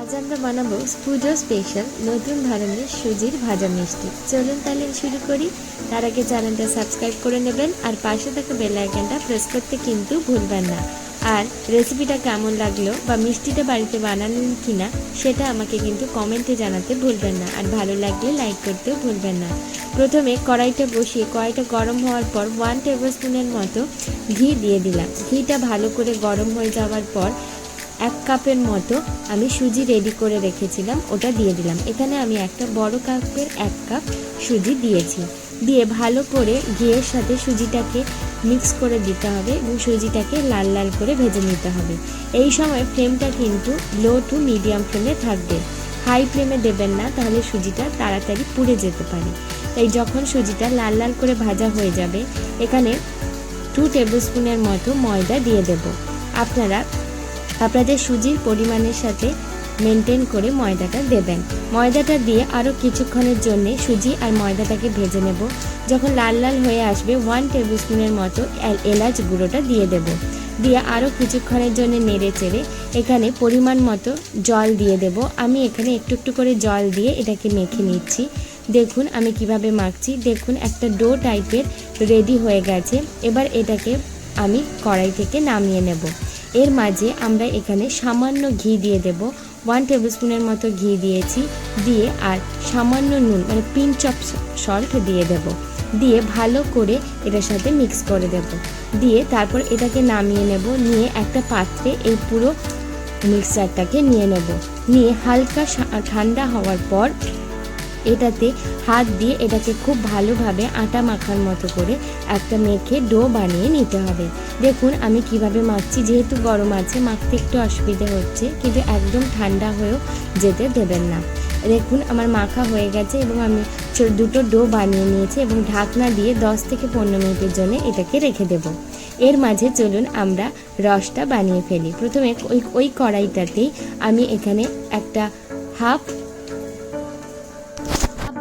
আজ আমরা বানাবো পুজো স্পেশাল নতুন ধরনের সুজির ভাজা মিষ্টি। চলুন তাহলে শুরু করি। তার আগে চ্যানেলটা সাবস্ক্রাইব করে নেবেন আর পাশে থাকা বেল আইকনটা প্রেস করতে কিন্তু ভুলবেন না। আর রেসিপিটা কেমন লাগলো বা মিষ্টিটা বাড়িতে বানালেন কিনা সেটা আমাকে কিন্তু কমেন্টে জানাতে ভুলবেন না। আর ভালো লাগলে লাইক করতেও ভুলবেন না। প্রথমে কড়াইটা বসিয়ে কড়াইটা গরম হওয়ার পর 1 টেবিল স্পুনের মতো ঘি দিয়ে দিলাম। ঘিটা ভালো করে গরম হয়ে যাওয়ার পর 1 কাপের মতো আমি সুজি রেডি করে রেখেছিলাম, ওটা দিয়ে দিলাম। এখানে আমি একটা বড় কাপের 1 কাপ সুজি দিয়েছি। দিয়ে ভালো করে ঘিয়ের সাথে সুজিটাকে মিক্স করে দিতে হবে এবং সুজিটাকে লাল লাল করে ভেজে নিতে হবে। এই সময় ফ্লেমটা কিন্তু লো টু মিডিয়াম ফ্লেমে থাকবে, হাই ফ্লেমে দেবেন না, তাহলে সুজিটা তাড়াতাড়ি পুড়ে যেতে পারে। তাই যখন সুজিটা লাল লাল করে ভাজা হয়ে যাবে, এখানে 2 টেবিল স্পুনের মতো ময়দা দিয়ে দেব। আপনারা আপনাদের সুজির পরিমাণের সাথে মেনটেন করে ময়দাটা দেবেন। ময়দাটা দিয়ে আরও কিছুক্ষণের জন্য সুজি আর ময়দাটাকে ভেজে নেব। যখন লাল লাল হয়ে আসবে 1 টেবিল স্পুনের মতো এলাচ গুঁড়োটা দিয়ে দেব। দিয়ে আরও কিছুক্ষণের জন্য নেড়ে চেড়ে এখানে পরিমাণ মতো জল দিয়ে দেব। আমি এখানে একটু একটু করে জল দিয়ে এটাকে মেখে নিচ্ছি। দেখুন আমি কিভাবে মাখছি। দেখুন একটা ডো টাইপের রেডি হয়ে গেছে। এবার এটাকে আমি কড়াই থেকে নামিয়ে নেব। এর মাঝে আমরা এখানে সামান্য ঘি দিয়ে দেব। 1 টেবিল স্পুনের মতো ঘি দিয়েছি। দিয়ে আর সামান্য নুন মানে পিঞ্চ অফ সল্ট দিয়ে দেব। দিয়ে ভালো করে এটার সাথে মিক্স করে দেব। দিয়ে তারপর এটাকে নামিয়ে নেব। নিয়ে একটা পাত্রে এই পুরো মিক্সচারটাকে নিয়ে নেব। নিয়ে হালকা ঠান্ডা হওয়ার পর এটাতে হাত দিয়ে এটাকে খুব ভালোভাবে আটা মাখার মতো করে একটা মেখে ডো বানিয়ে নিতে হবে। দেখুন আমি কিভাবে মাখছি। যেহেতু গরম আছে মাখতে একটু অসুবিধা হচ্ছে, কিন্তু একদম ঠান্ডা হয়েও যেতে দেবেন না। দেখুন আমার মাখা হয়ে গেছে এবং আমি দুটো ডো বানিয়ে নিয়েছি এবং ঢাকনা দিয়ে 10 থেকে 15 মিনিটের জন্য এটাকে রেখে দেব। এর মাঝে চলুন আমরা রসটা বানিয়ে ফেলি। প্রথমে ওই কড়াইটাতেই আমি এখানে একটা হাফ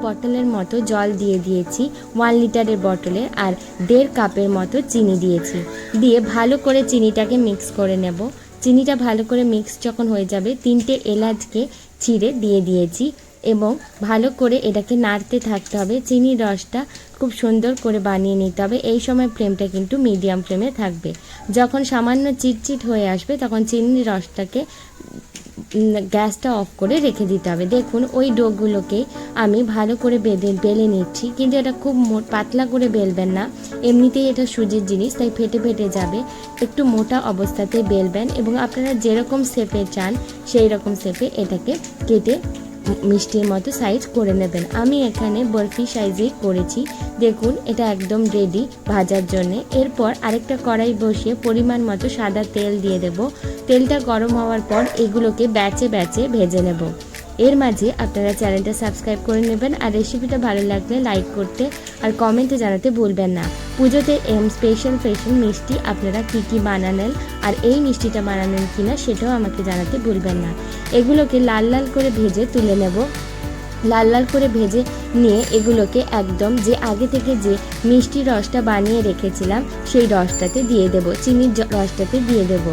বটলের মতো জল দিয়ে দিয়েছি, 1 লিটারের বটলে, আর 1.5 কাপের মতো চিনি দিয়েছি। দিয়ে ভালো করে চিনিটাকে মিক্স করে নেব। চিনিটা ভালো করে মিক্স যখন হয়ে যাবে 3টে এলাচকে ছিঁড়ে দিয়ে দিয়েছি এবং ভালো করে এটাকে নাড়তে থাকতে হবে। চিনির রসটা খুব সুন্দর করে বানিয়ে নিতে হবে। এই সময় ফ্লেমটা কিন্তু মিডিয়াম ফ্লেমে থাকবে। যখন সামান্য চিটচিট হয়ে আসবে তখন চিনির রসটাকে গ্যাসটা অফ করে রেখে দিতে হবে। দেখুন ওই ডোগুলোকে আমি ভালো করে বেলে নিচ্ছি, কিন্তু এটা খুব পাতলা করে বেলবেন না। এমনিতেই এটা সুজির জিনিস, তাই ফেটে ফেটে যাবে। একটু মোটা অবস্থাতে বেলবেন এবং আপনারা যেরকম শেপে চান সেই রকম শেপে এটাকে কেটে মিষ্টির মতো সাইজ করে নেবেন। আমি এখানে বরফি সাইজেই করেছি। দেখুন এটা একদম রেডি ভাজার জন্য। এরপর আরেকটা কড়াই বসিয়ে পরিমাণ মতো সাদা তেল দিয়ে দেব। তেলটা গরম হওয়ার পর এগুলোকে ব্যাচে ব্যাচে ভেজে নেব। এর মাঝে আপনারা চ্যানেলটা সাবস্ক্রাইব করে নেবেন আর রেসিপিটা ভালো লাগলে লাইক করতে আর কমেন্টে জানাতে ভুলবেন না। পুজোতে স্পেশাল মিষ্টি আপনারা কী বানালেন আর এই মিষ্টিটা বানালেন কিনা সেটাও আমাকে জানাতে ভুলবেন না। এগুলোকে লাল লাল করে ভেজে তুলে নেব। লাল লাল করে ভেজে নিয়ে এগুলোকে একদম যে আগে থেকে যে মিষ্টি রসটা বানিয়ে রেখেছিলাম সেই রসটাতে দিয়ে দেব, চিনির রসটাতে দিয়ে দেব।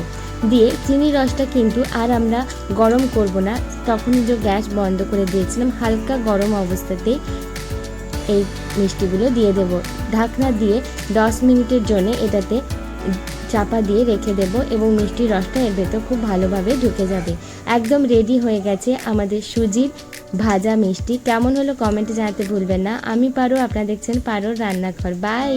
দিয়ে চিনির রসটা কিন্তু আর আমরা গরম করব না, তখন যে গ্যাস বন্ধ করে দিয়েছিলাম, হালকা গরম অবস্থাতেই এই মিষ্টিগুলো দিয়ে দেব। ঢাকনা দিয়ে 10 মিনিটের জন্য এটাতে চাপা দিয়ে রেখে দেব এবং মিষ্টির রসটা এর ভেতর খুব ভালোভাবে ঢুকে যাবে। একদম রেডি হয়ে গেছে আমাদের সুজির ভাজা মিষ্টি। কেমন হলো কমেন্টে জানাতে ভুলবেন না। আমি পারো, আপনারা দেখছেন পারোর রান্নাঘর। বাই।